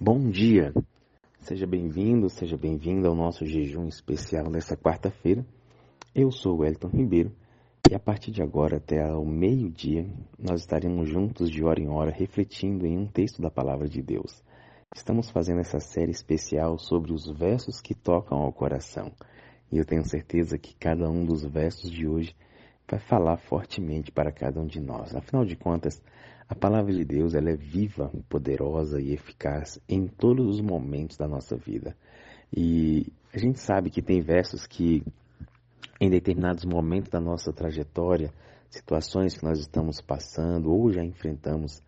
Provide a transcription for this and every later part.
Bom dia, seja bem-vindo, seja bem-vinda ao nosso jejum especial dessa quarta-feira. Eu sou o Wellington Ribeiro e a partir de agora até ao meio-dia nós estaremos juntos de hora em hora refletindo em um texto da Palavra de Deus. Estamos fazendo essa série especial sobre os versos que tocam ao coração e eu tenho certeza que cada um dos versos de hoje vai falar fortemente para cada um de nós. Afinal de contas, a palavra de Deus ela é viva, poderosa e eficaz em todos os momentos da nossa vida. E a gente sabe que tem versos que, em determinados momentos da nossa trajetória, situações que nós estamos passando ou já enfrentamos,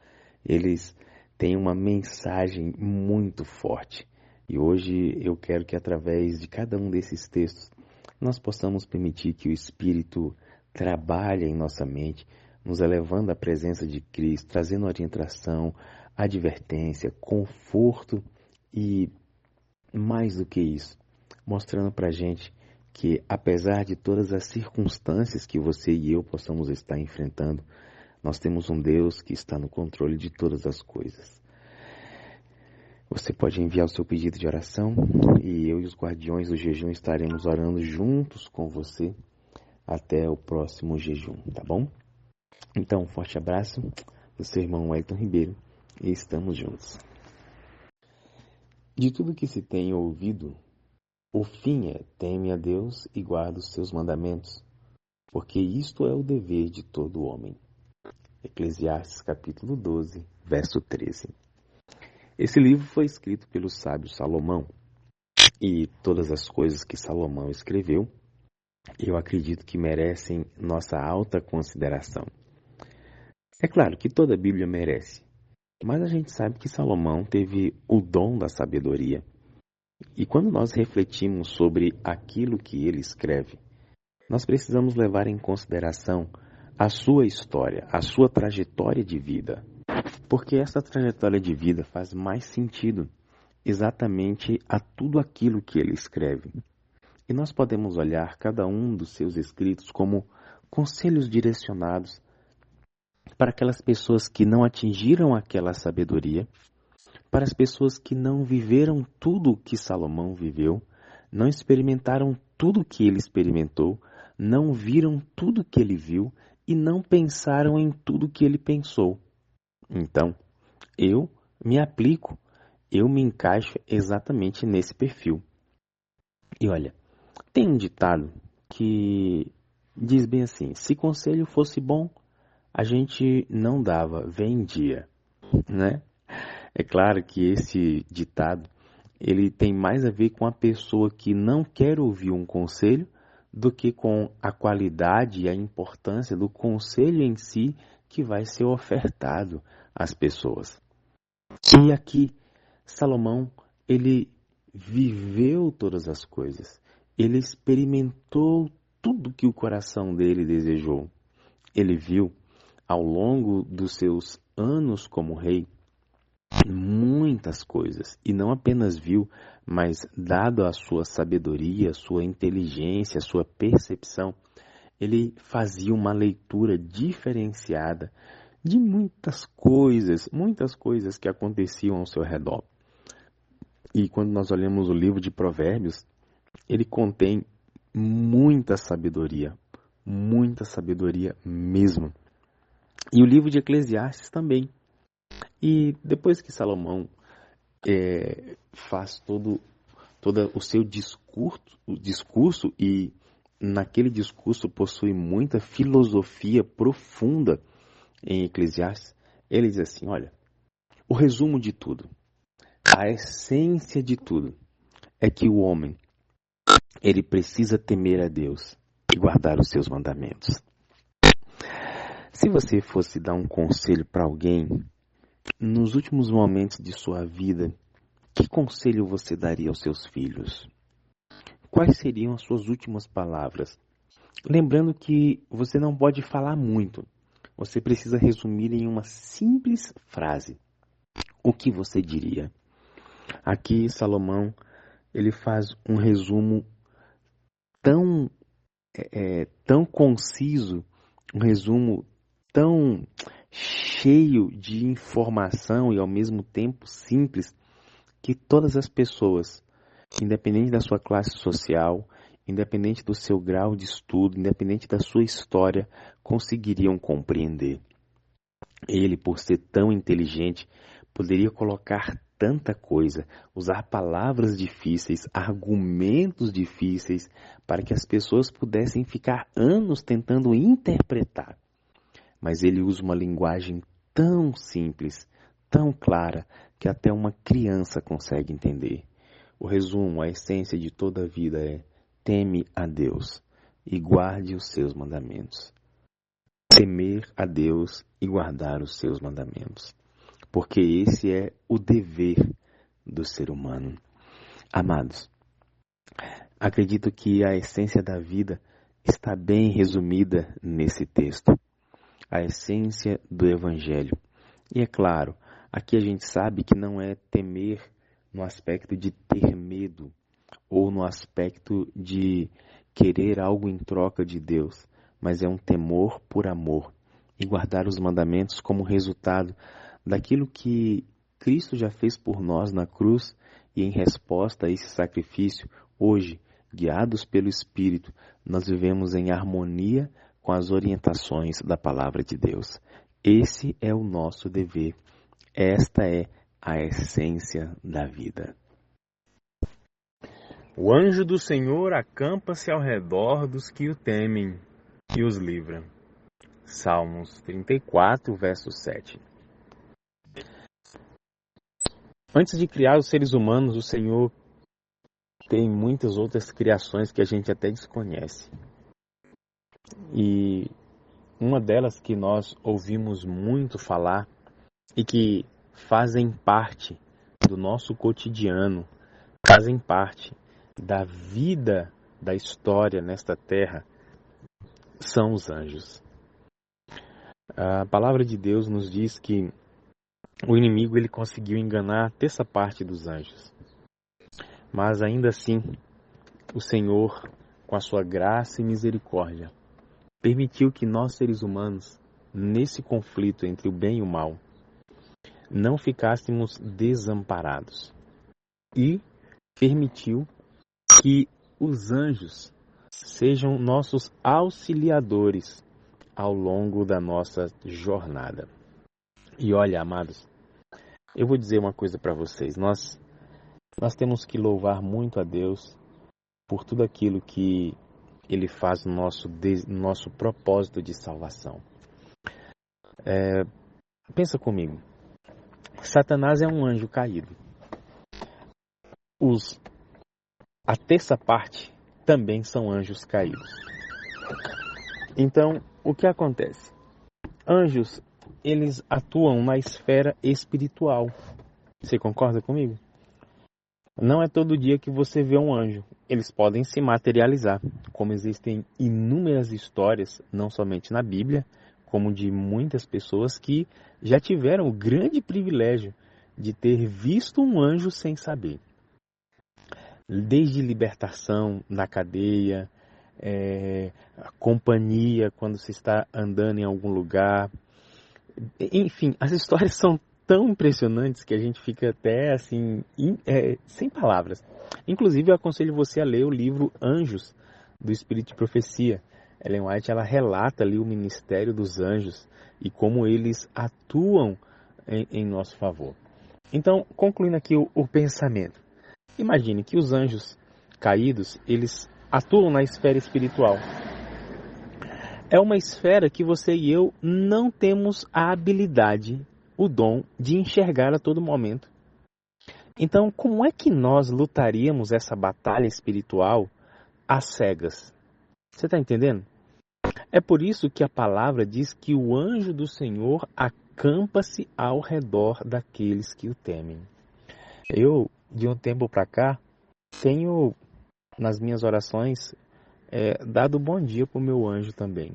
eles têm uma mensagem muito forte. E hoje eu quero que através de cada um desses textos, nós possamos permitir que o Espírito trabalhe em nossa mente, nos elevando à presença de Cristo, trazendo orientação, advertência, conforto e, mais do que isso, mostrando para a gente que, apesar de todas as circunstâncias que você e eu possamos estar enfrentando, nós temos um Deus que está no controle de todas as coisas. Você pode enviar o seu pedido de oração e eu e os guardiões do jejum estaremos orando juntos com você até o próximo jejum, tá bom? Então, um forte abraço do seu irmão Wellington Ribeiro e estamos juntos. De tudo que se tem ouvido, o fim é: teme a Deus e guarda os seus mandamentos, porque isto é o dever de todo homem. Eclesiastes capítulo 12, verso 13. Esse livro foi escrito pelo sábio Salomão e todas as coisas que Salomão escreveu, eu acredito que merecem nossa alta consideração. É claro que toda a Bíblia merece, mas a gente sabe que Salomão teve o dom da sabedoria. E quando nós refletimos sobre aquilo que ele escreve, nós precisamos levar em consideração a sua história, a sua trajetória de vida. Porque essa trajetória de vida faz mais sentido exatamente a tudo aquilo que ele escreve. E nós podemos olhar cada um dos seus escritos como conselhos direcionados para aquelas pessoas que não atingiram aquela sabedoria, para as pessoas que não viveram tudo o que Salomão viveu, não experimentaram tudo o que ele experimentou, não viram tudo o que ele viu e não pensaram em tudo o que ele pensou. Então, eu me aplico, eu me encaixo exatamente nesse perfil. E olha, tem um ditado que diz bem assim: se conselho fosse bom, a gente não dava, vendia, né? É claro que esse ditado, ele tem mais a ver com a pessoa que não quer ouvir um conselho do que com a qualidade e a importância do conselho em si que vai ser ofertado às pessoas. E aqui, Salomão, ele viveu todas as coisas. Ele experimentou tudo que o coração dele desejou. Ele viu, ao longo dos seus anos como rei, muitas coisas, e não apenas viu, mas dado a sua sabedoria, a sua inteligência, a sua percepção, ele fazia uma leitura diferenciada de muitas coisas que aconteciam ao seu redor. E quando nós olhamos o livro de Provérbios, ele contém muita sabedoria mesmo. E o livro de Eclesiastes também. E depois que Salomão faz todo o seu discurso, e naquele discurso possui muita filosofia profunda em Eclesiastes, ele diz assim: olha, o resumo de tudo, a essência de tudo, é que o homem, ele precisa temer a Deus e guardar os seus mandamentos. Se você fosse dar um conselho para alguém, nos últimos momentos de sua vida, que conselho você daria aos seus filhos? Quais seriam as suas últimas palavras? Lembrando que você não pode falar muito. Você precisa resumir em uma simples frase. O que você diria? Aqui, Salomão, ele faz um resumo tão conciso, um resumo tão cheio de informação e ao mesmo tempo simples, que todas as pessoas, independente da sua classe social, independente do seu grau de estudo, independente da sua história, conseguiriam compreender. Ele, por ser tão inteligente, poderia colocar tanta coisa, usar palavras difíceis, argumentos difíceis, para que as pessoas pudessem ficar anos tentando interpretar. Mas ele usa uma linguagem tão simples, tão clara, que até uma criança consegue entender. O resumo, a essência de toda a vida é: teme a Deus e guarde os seus mandamentos. Temer a Deus e guardar os seus mandamentos. Porque esse é o dever do ser humano. Amados, acredito que a essência da vida está bem resumida nesse texto. A essência do Evangelho. E é claro, aqui a gente sabe que não é temer no aspecto de ter medo, ou no aspecto de querer algo em troca de Deus, mas é um temor por amor e guardar os mandamentos como resultado daquilo que Cristo já fez por nós na cruz, e em resposta a esse sacrifício, hoje, guiados pelo Espírito, nós vivemos em harmonia com as orientações da Palavra de Deus. Esse é o nosso dever. Esta é a essência da vida. O anjo do Senhor acampa-se ao redor dos que o temem e os livra. Salmos 34, verso 7. Antes de criar os seres humanos, o Senhor tem muitas outras criações que a gente até desconhece. E uma delas que nós ouvimos muito falar e que fazem parte do nosso cotidiano, fazem parte da vida, da história nesta terra, são os anjos. A palavra de Deus nos diz que o inimigo ele conseguiu enganar a terça parte dos anjos. Mas ainda assim, o Senhor, com a sua graça e misericórdia, permitiu que nós, seres humanos, nesse conflito entre o bem e o mal, não ficássemos desamparados. E permitiu que os anjos sejam nossos auxiliadores ao longo da nossa jornada. E olha, amados, eu vou dizer uma coisa para vocês. Nós temos que louvar muito a Deus por tudo aquilo que Ele faz no nosso propósito de salvação. Pensa comigo. Satanás é um anjo caído. A terça parte também são anjos caídos. Então, o que acontece? Anjos, eles atuam na esfera espiritual. Você concorda comigo? Não é todo dia que você vê um anjo. Eles podem se materializar, como existem inúmeras histórias, não somente na Bíblia, como de muitas pessoas que já tiveram o grande privilégio de ter visto um anjo sem saber. Desde libertação da cadeia, a companhia quando se está andando em algum lugar. Enfim, as histórias são tão impressionantes que a gente fica até assim, sem palavras. Inclusive, eu aconselho você a ler o livro Anjos, do Espírito de Profecia. Ellen White, ela relata ali o ministério dos anjos e como eles atuam em nosso favor. Então, concluindo aqui o pensamento. Imagine que os anjos caídos, eles atuam na esfera espiritual. É uma esfera que você e eu não temos a habilidade, o dom de enxergar a todo momento. Então, como é que nós lutaríamos essa batalha espiritual às cegas? Você está entendendo? É por isso que a palavra diz que o anjo do Senhor acampa-se ao redor daqueles que o temem. Eu, de um tempo para cá, tenho, nas minhas orações, dado bom dia para o meu anjo também.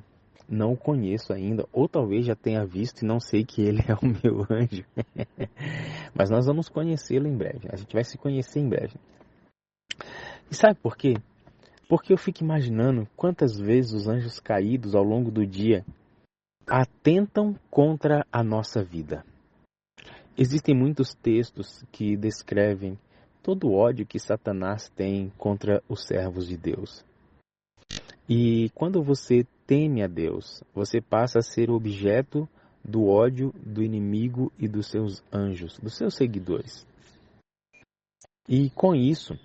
Não o conheço ainda, ou talvez já tenha visto e não sei que ele é o meu anjo. Mas nós vamos conhecê-lo em breve. A gente vai se conhecer em breve. E sabe por quê? Porque eu fico imaginando quantas vezes os anjos caídos ao longo do dia atentam contra a nossa vida. Existem muitos textos que descrevem todo o ódio que Satanás tem contra os servos de Deus. E quando você teme a Deus, você passa a ser objeto do ódio do inimigo e dos seus anjos, dos seus seguidores. E com isso,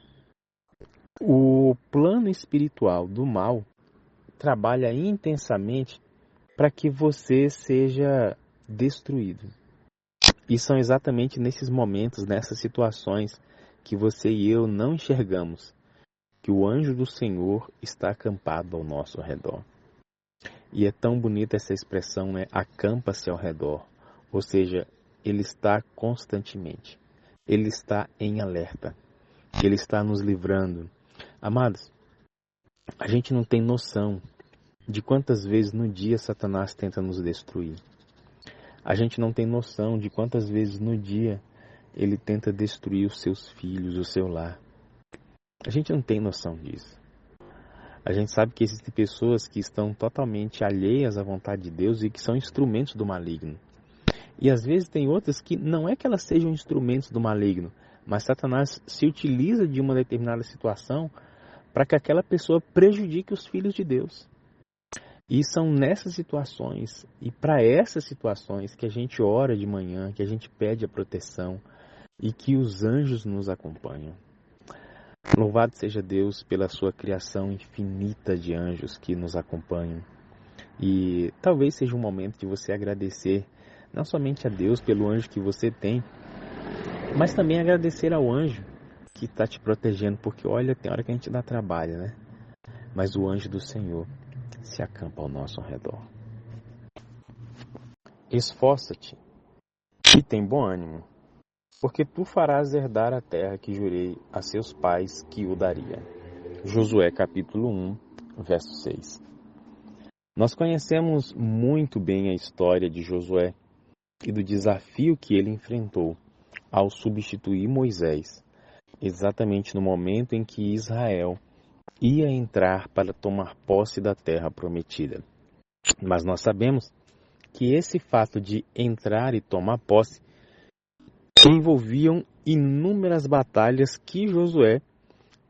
o plano espiritual do mal trabalha intensamente para que você seja destruído. E são exatamente nesses momentos, nessas situações, que você e eu não enxergamos que o anjo do Senhor está acampado ao nosso redor. E é tão bonita essa expressão, né? Acampa-se ao redor. Ou seja, ele está constantemente. Ele está em alerta. Ele está nos livrando. Amados, a gente não tem noção de quantas vezes no dia Satanás tenta nos destruir. A gente não tem noção de quantas vezes no dia ele tenta destruir os seus filhos, o seu lar. A gente não tem noção disso. A gente sabe que existem pessoas que estão totalmente alheias à vontade de Deus e que são instrumentos do maligno. E às vezes tem outras que não é que elas sejam instrumentos do maligno, mas Satanás se utiliza de uma determinada situação para que aquela pessoa prejudique os filhos de Deus. E são nessas situações e para essas situações que a gente ora de manhã, que a gente pede a proteção e que os anjos nos acompanham. Louvado seja Deus pela sua criação infinita de anjos que nos acompanham. E talvez seja um momento de você agradecer não somente a Deus pelo anjo que você tem, mas também agradecer ao anjo que está te protegendo, porque olha, tem hora que a gente dá trabalho, né? Mas o anjo do Senhor se acampa ao nosso redor. Esforça-te e tem bom ânimo, porque tu farás herdar a terra que jurei a seus pais que o daria. Josué capítulo 1, verso 6. Nós conhecemos muito bem a história de Josué e do desafio que ele enfrentou ao substituir Moisés, exatamente no momento em que Israel ia entrar para tomar posse da terra prometida. Mas nós sabemos que esse fato de entrar e tomar posse envolviam inúmeras batalhas que Josué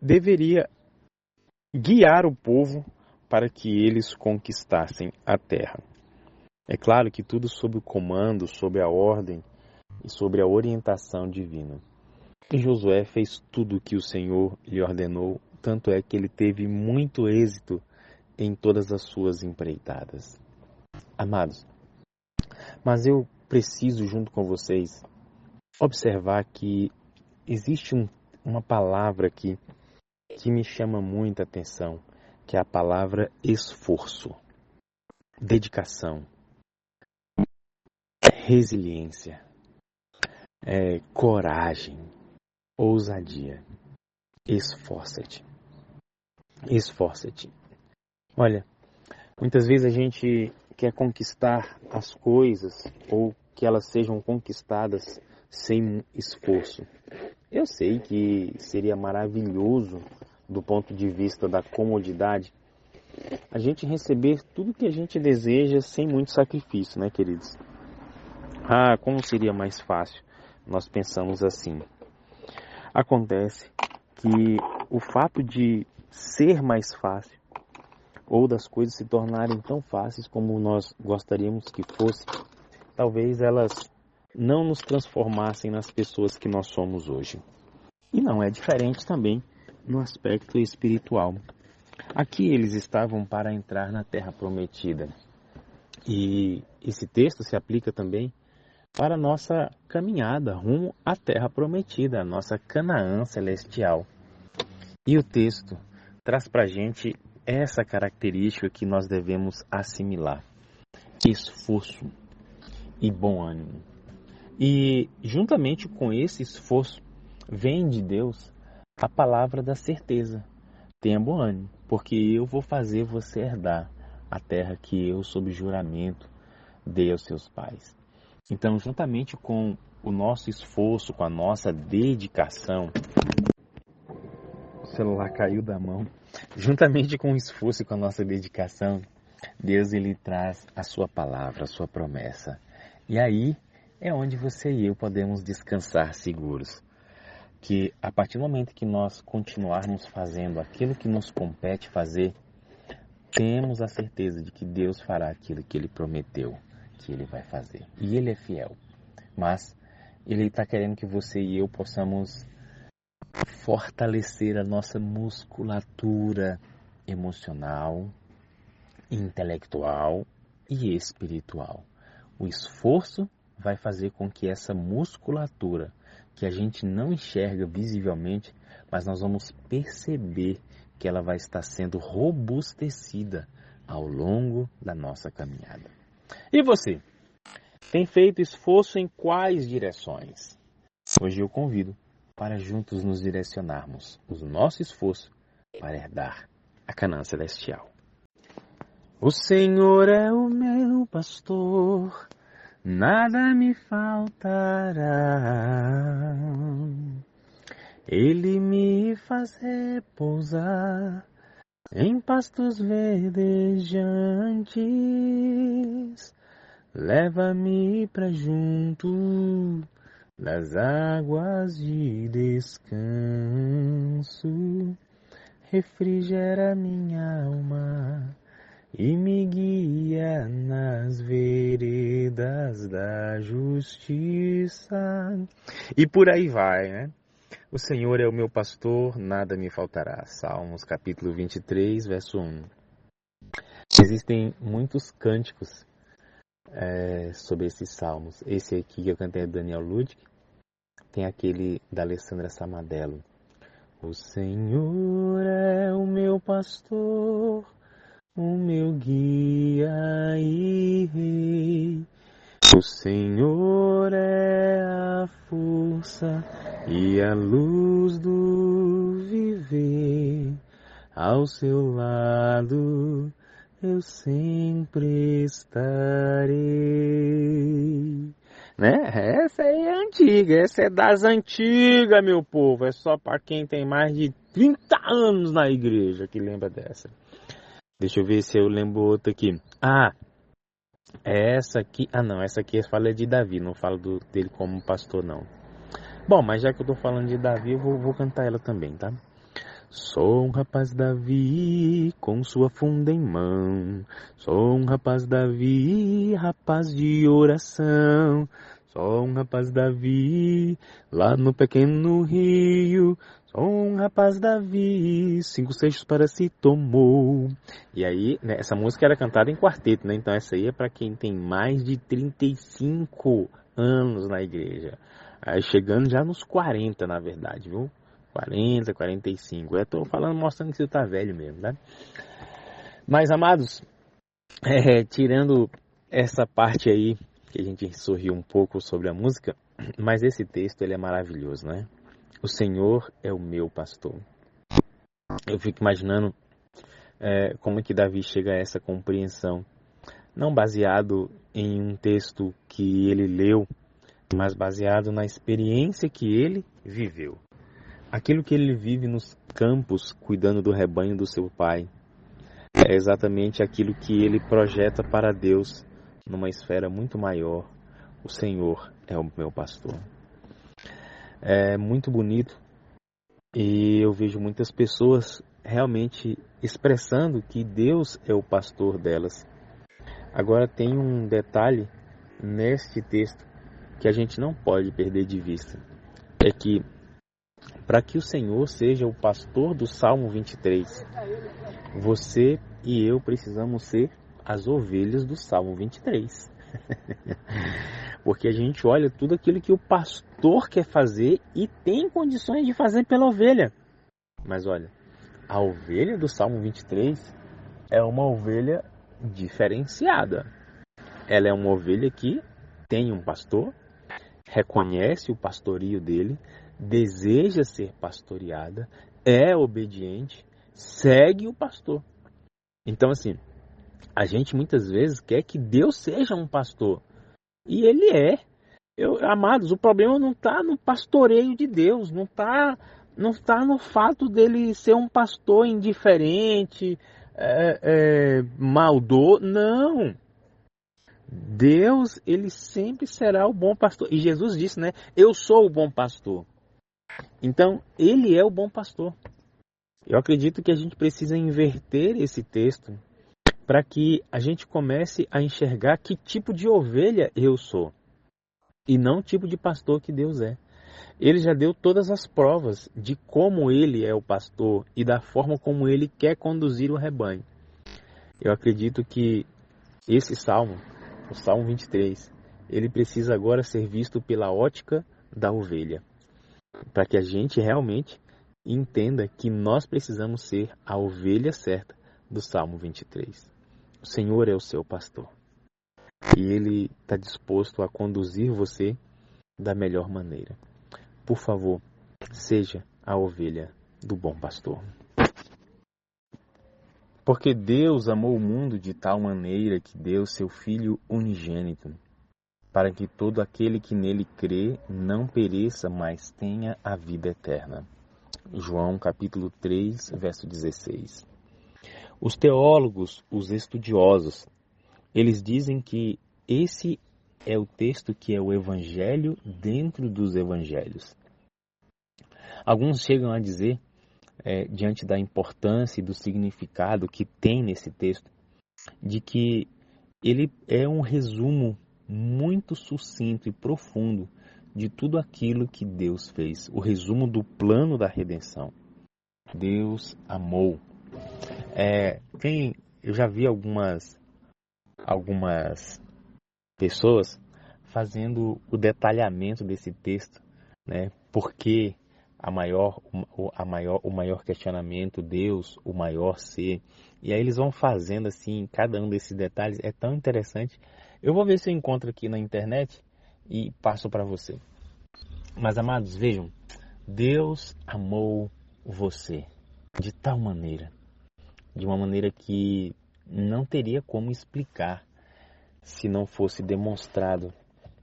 deveria guiar o povo para que eles conquistassem a terra. É claro que tudo sob o comando, sob a ordem e sob a orientação divina. E Josué fez tudo o que o Senhor lhe ordenou, tanto é que ele teve muito êxito em todas as suas empreitadas. Amados, mas eu preciso, junto com vocês, observar que existe uma palavra aqui que me chama muita atenção, que é a palavra esforço, dedicação, resiliência, coragem, ousadia. Esforça-te. Esforça-te. Olha, muitas vezes a gente quer conquistar as coisas ou que elas sejam conquistadas sem esforço. Eu sei que seria maravilhoso, do ponto de vista da comodidade, a gente receber tudo que a gente deseja sem muito sacrifício, né, queridos? Ah, como seria mais fácil? Nós pensamos assim. Acontece que o fato de ser mais fácil ou das coisas se tornarem tão fáceis como nós gostaríamos que fosse, talvez elas não nos transformassem nas pessoas que nós somos hoje. E não é diferente também no aspecto espiritual. Aqui eles estavam para entrar na terra prometida. E esse texto se aplica também para a nossa caminhada rumo à terra prometida, a nossa Canaã celestial. E o texto traz para a gente essa característica que nós devemos assimilar: esforço e bom ânimo. E juntamente com esse esforço vem de Deus a palavra da certeza. Tenha bom ânimo, porque eu vou fazer você herdar a terra que eu, sob juramento, dei aos seus pais. Então, juntamente com o nosso esforço, com a nossa dedicação, o celular caiu da mão. Juntamente com o esforço e com a nossa dedicação, Deus ele traz a sua palavra, a sua promessa. E aí é onde você e eu podemos descansar seguros. Que a partir do momento que nós continuarmos fazendo aquilo que nos compete fazer, temos a certeza de que Deus fará aquilo que Ele prometeu que Ele vai fazer. E Ele é fiel. Mas Ele está querendo que você e eu possamos fortalecer a nossa musculatura emocional, intelectual e espiritual. O esforço vai fazer com que essa musculatura, que a gente não enxerga visivelmente, mas nós vamos perceber que ela vai estar sendo robustecida ao longo da nossa caminhada. E você? Tem feito esforço em quais direções? Hoje eu convido para juntos nos direcionarmos o nosso esforço para herdar a Canaã Celestial. O Senhor é o meu pastor, nada me faltará. Ele me faz repousar em pastos verdejantes. Leva-me para junto das águas de descanso. Refrigera minha alma e me guia nas veredas da justiça. E por aí vai, né? O Senhor é o meu pastor, nada me faltará. Salmos capítulo 23, verso 1. Existem muitos cânticos sobre esses salmos. Esse aqui que eu cantei é do Daniel Ludwig. Tem aquele da Alessandra Samadello. O Senhor é o meu pastor, o meu guia e rei. O Senhor é a força e a luz do viver. Ao seu lado eu sempre estarei. Né? Essa aí é antiga, essa é das antigas, meu povo. É só para quem tem mais de 30 anos na igreja que lembra dessa. Deixa eu ver se eu lembro outra aqui. Essa aqui. Não, essa aqui fala de Davi, não falo dele como pastor, não. Bom, mas já que eu tô falando de Davi, eu vou cantar ela também, tá? Sou um rapaz Davi, com sua funda em mão. Sou um rapaz Davi, rapaz de oração. Sou um rapaz Davi, lá no pequeno rio. Sou um rapaz Davi, 5 seixos para si tomou. E aí, né, essa música era cantada em quarteto, né? Então essa aí é para quem tem mais de 35 anos na igreja. Aí chegando já nos 40, na verdade, viu? 40, 45. Eu tô falando, mostrando que você tá velho mesmo, né? Mas, amados, tirando essa parte aí, que a gente sorriu um pouco sobre a música, mas esse texto, ele é maravilhoso, né? O Senhor é o meu pastor. Eu fico imaginando como é que Davi chega a essa compreensão, não baseado em um texto que ele leu, mas baseado na experiência que ele viveu. Aquilo que ele vive nos campos, cuidando do rebanho do seu pai, é exatamente aquilo que ele projeta para Deus numa esfera muito maior. O Senhor é o meu pastor. É muito bonito e eu vejo muitas pessoas realmente expressando que Deus é o pastor delas. Agora tem um detalhe neste texto que a gente não pode perder de vista. É que para que o Senhor seja o pastor do Salmo 23, você e eu precisamos ser as ovelhas do Salmo 23. Porque a gente olha tudo aquilo que o pastor quer fazer e tem condições de fazer pela ovelha. Mas olha, a ovelha do Salmo 23 é uma ovelha diferenciada. Ela é uma ovelha que tem um pastor, reconhece o pastorio dele, deseja ser pastoreada, é obediente, segue o pastor. Então, assim, a gente muitas vezes quer que Deus seja um pastor. E ele é. Amados, o problema não está no pastoreio de Deus, não está no fato dele ser um pastor indiferente, maldoso. Não. Deus, ele sempre será o bom pastor. E Jesus disse, né? Eu sou o bom pastor. Então, ele é o bom pastor. Eu acredito que a gente precisa inverter esse texto para que a gente comece a enxergar que tipo de ovelha eu sou e não o tipo de pastor que Deus é. Ele já deu todas as provas de como ele é o pastor e da forma como ele quer conduzir o rebanho. Eu acredito que esse salmo, o Salmo 23, ele precisa agora ser visto pela ótica da ovelha, para que a gente realmente entenda que nós precisamos ser a ovelha certa do Salmo 23. O Senhor é o seu pastor e Ele está disposto a conduzir você da melhor maneira. Por favor, seja a ovelha do bom pastor. Porque Deus amou o mundo de tal maneira que deu seu Filho unigênito, para que todo aquele que nele crê não pereça, mas tenha a vida eterna. João capítulo 3, verso 16. Os teólogos, os estudiosos, eles dizem que esse é o texto que é o evangelho dentro dos evangelhos. Alguns chegam a dizer, diante da importância e do significado que tem nesse texto, de que ele é um resumo muito sucinto e profundo de tudo aquilo que Deus fez. O resumo do plano da redenção. Deus amou. Eu já vi algumas pessoas fazendo o detalhamento desse texto, né? Porque o maior questionamento, Deus, o maior ser. E aí eles vão fazendo assim, cada um desses detalhes é tão interessante. Eu vou ver se eu encontro aqui na internet e passo para você. Mas, amados, vejam, Deus amou você de tal maneira, de uma maneira que não teria como explicar se não fosse demonstrado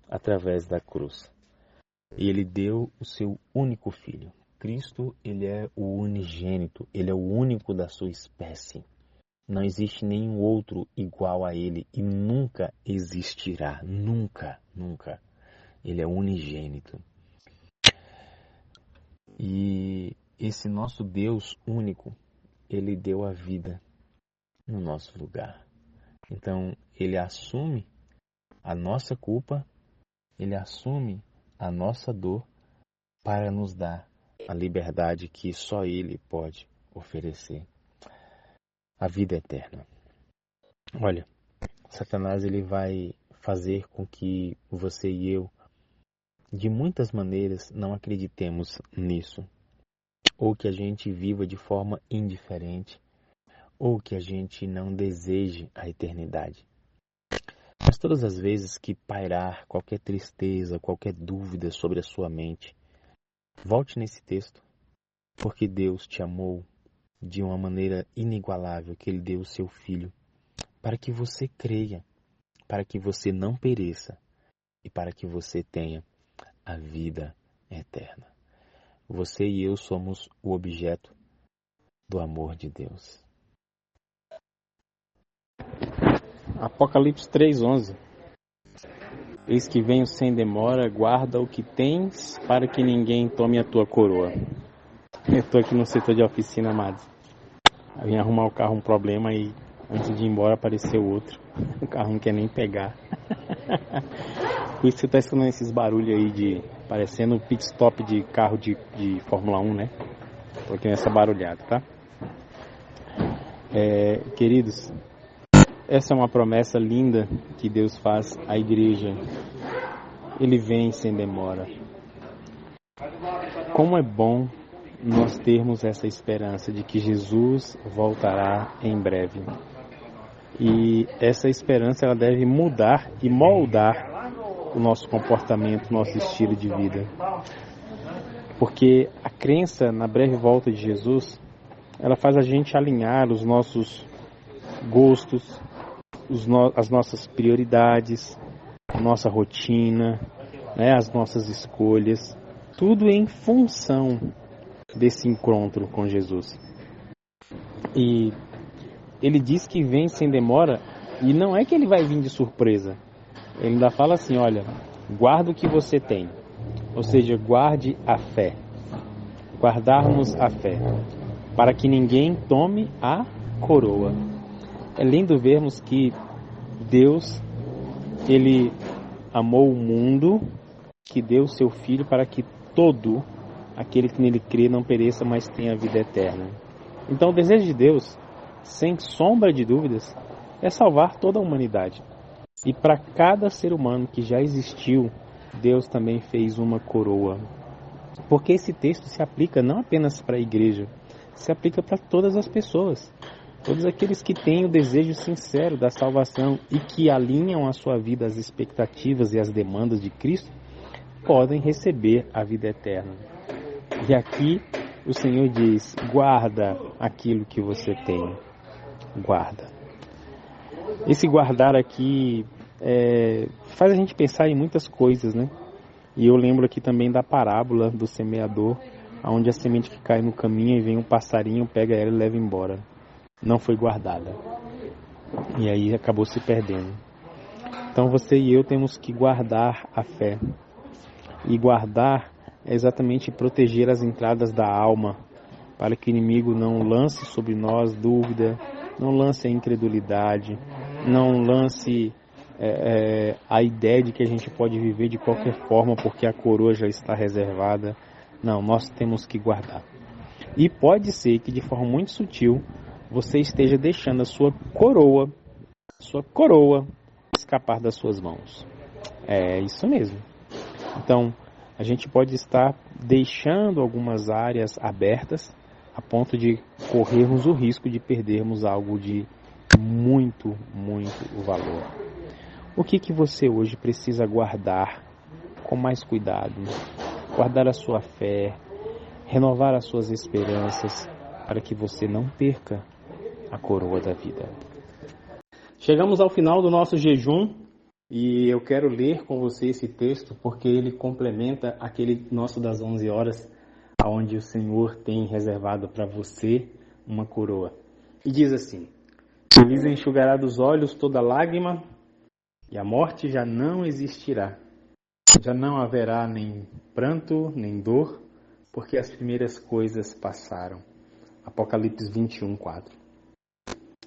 através da cruz. E ele deu o seu único filho. Cristo, ele é o unigênito, ele é o único da sua espécie. Não existe nenhum outro igual a ele e nunca existirá, nunca, nunca. Ele é unigênito. E esse nosso Deus único, ele deu a vida no nosso lugar. Então, ele assume a nossa culpa, ele assume a nossa dor para nos dar a liberdade que só ele pode oferecer. A vida eterna. Olha, Satanás ele vai fazer com que você e eu, de muitas maneiras, não acreditemos nisso. Ou que a gente viva de forma indiferente, ou que a gente não deseje a eternidade. Mas todas as vezes que pairar qualquer tristeza, qualquer dúvida sobre a sua mente, volte nesse texto, porque Deus te amou de uma maneira inigualável, que Ele deu o seu Filho, para que você creia, para que você não pereça e para que você tenha a vida eterna. Você e eu somos o objeto do amor de Deus. Apocalipse 3:11. Eis que venho sem demora, guarda o que tens, para que ninguém tome a tua coroa. Eu estou aqui no setor de oficina, amados. Eu vim arrumar o carro, um problema, e antes de ir embora apareceu outro. O carro não quer nem pegar. Por isso você está escutando esses barulhos aí, parecendo um pit stop de carro de Fórmula 1, né? Estou aqui nessa barulhada, tá? Queridos, essa é uma promessa linda que Deus faz à igreja. Ele vem sem demora. Como é bom nós termos essa esperança de que Jesus voltará em breve. E essa esperança ela deve mudar e moldar o nosso comportamento, o nosso estilo de vida. Porque a crença na breve volta de Jesus, ela faz a gente alinhar os nossos gostos, as nossas prioridades, a nossa rotina, né, as nossas escolhas, tudo em função desse encontro com Jesus. E ele diz que vem sem demora, e não é que ele vai vir de surpresa. Ele ainda fala assim, olha, guarda o que você tem. Ou seja, guarde a fé. Guardarmos a fé. Para que ninguém tome a coroa. É lindo vermos que Deus, Ele amou o mundo, que deu o seu Filho para que todo aquele que nele crê não pereça, mas tenha a vida eterna. Então o desejo de Deus, sem sombra de dúvidas, é salvar toda a humanidade. E para cada ser humano que já existiu, Deus também fez uma coroa. Porque esse texto se aplica não apenas para a igreja, se aplica para todas as pessoas. Todos aqueles que têm o desejo sincero da salvação e que alinham a sua vida às expectativas e às demandas de Cristo, podem receber a vida eterna. E aqui o Senhor diz, guarda aquilo que você tem. Guarda. Esse guardar aqui faz a gente pensar em muitas coisas, né? E eu lembro aqui também da parábola do semeador, onde a semente que cai no caminho e vem um passarinho, pega ela e leva embora. Não foi guardada. E aí acabou se perdendo. Então você e eu temos que guardar a fé. E guardar é exatamente proteger as entradas da alma, para que o inimigo não lance sobre nós dúvida, não lance a incredulidade, não lance a ideia de que a gente pode viver de qualquer forma porque a coroa já está reservada. Não, nós temos que guardar. E pode ser que de forma muito sutil você esteja deixando a sua coroa escapar das suas mãos. É isso mesmo. Então, a gente pode estar deixando algumas áreas abertas a ponto de corrermos o risco de perdermos algo de muito, muito valor. O que você hoje precisa guardar com mais cuidado? Guardar a sua fé, renovar as suas esperanças, para que você não perca a coroa da vida. Chegamos ao final do nosso jejum e eu quero ler com você esse texto porque ele complementa aquele nosso das 11 horas, onde o Senhor tem reservado para você uma coroa. E diz assim: Feliz enxugará dos olhos toda lágrima, e a morte já não existirá. Já não haverá nem pranto, nem dor, porque as primeiras coisas passaram. Apocalipse 21:4.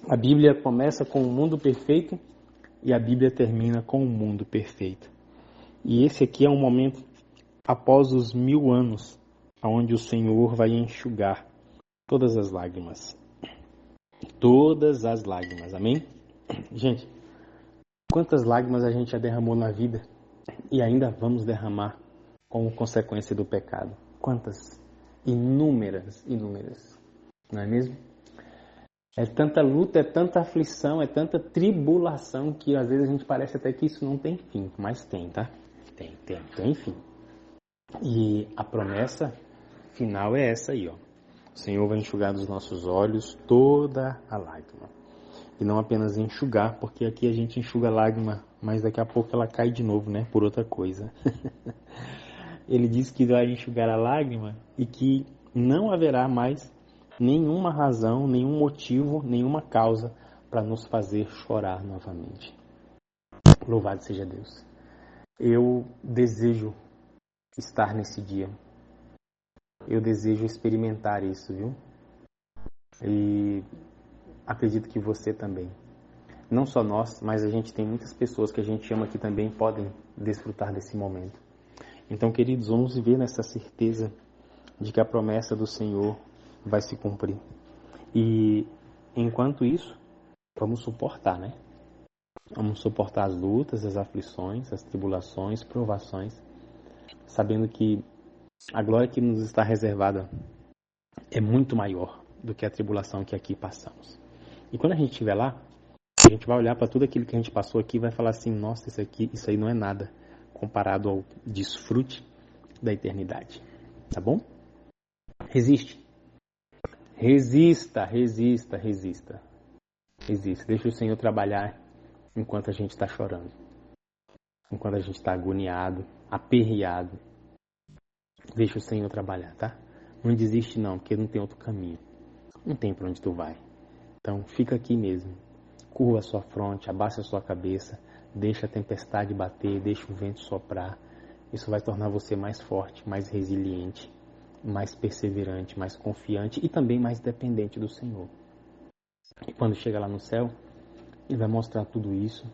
A Bíblia começa com um mundo perfeito e a Bíblia termina com um mundo perfeito. E esse aqui é um momento após os 1000 anos, onde o Senhor vai enxugar todas as lágrimas. Todas as lágrimas, amém? Gente, quantas lágrimas a gente já derramou na vida e ainda vamos derramar como consequência do pecado? Quantas? Inúmeras, não é mesmo? É tanta luta, é tanta aflição, é tanta tribulação que às vezes a gente parece até que isso não tem fim, mas tem, tá? Tem fim. E a promessa final é essa aí, ó. O Senhor vai enxugar dos nossos olhos toda a lágrima. E não apenas enxugar, porque aqui a gente enxuga a lágrima, mas daqui a pouco ela cai de novo, né? Por outra coisa. Ele diz que vai enxugar a lágrima e que não haverá mais nenhuma razão, nenhum motivo, nenhuma causa para nos fazer chorar novamente. Louvado seja Deus. Eu desejo estar nesse dia. Eu desejo experimentar isso, viu? E acredito que você também. Não só nós, mas a gente tem muitas pessoas que a gente ama que também podem desfrutar desse momento. Então, queridos, vamos viver nessa certeza de que a promessa do Senhor vai se cumprir. E enquanto isso, vamos suportar, né? Vamos suportar as lutas, as aflições, as tribulações, provações, sabendo que a glória que nos está reservada é muito maior do que a tribulação que aqui passamos. E quando a gente estiver lá, a gente vai olhar para tudo aquilo que a gente passou aqui e vai falar assim: nossa, isso aí não é nada comparado ao desfrute da eternidade. Tá bom? Resiste. Resista. Deixa o Senhor trabalhar enquanto a gente está chorando. Enquanto a gente está agoniado, aperreado. Deixa o Senhor trabalhar, tá? Não desiste não, porque não tem outro caminho. Não tem para onde tu vai. Então fica aqui mesmo. Curva a sua fronte, abaixa a sua cabeça. deixa a tempestade bater, deixa o vento soprar. Isso vai tornar você mais forte, mais resiliente, mais perseverante, mais confiante e também mais dependente do Senhor. E quando chega lá no céu, Ele vai mostrar tudo isso.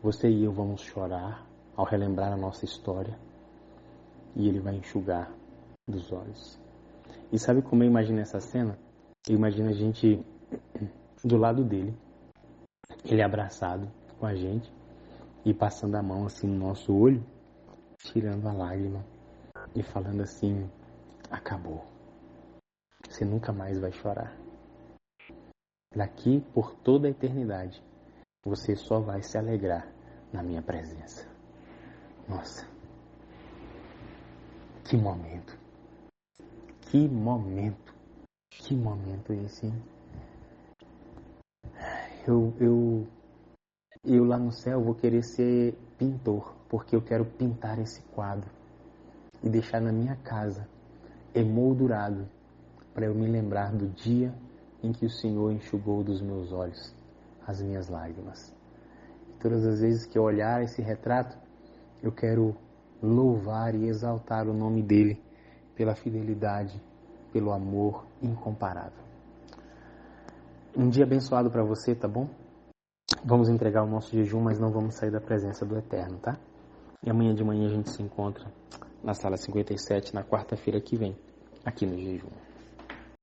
Você e eu vamos chorar ao relembrar a nossa história e Ele vai enxugar dos olhos. E sabe como eu imagino essa cena? Eu imagino a gente do lado dele, Ele abraçado com a gente e passando a mão assim no nosso olho, tirando a lágrima e falando assim: acabou. Você nunca mais vai chorar. Daqui por toda a eternidade, você só vai se alegrar na minha presença. Nossa, que momento. Que momento. Que momento esse, hein? Eu lá no céu vou querer ser pintor, porque eu quero pintar esse quadro e deixar na minha casa, emoldurado, para eu me lembrar do dia em que o Senhor enxugou dos meus olhos as minhas lágrimas. E todas as vezes que eu olhar esse retrato, eu quero louvar e exaltar o nome dele pela fidelidade, pelo amor incomparável. Um dia abençoado para você, tá bom? Vamos entregar o nosso jejum, mas não vamos sair da presença do Eterno, tá? E amanhã de manhã a gente se encontra na sala 57, na quarta-feira que vem, aqui no jejum.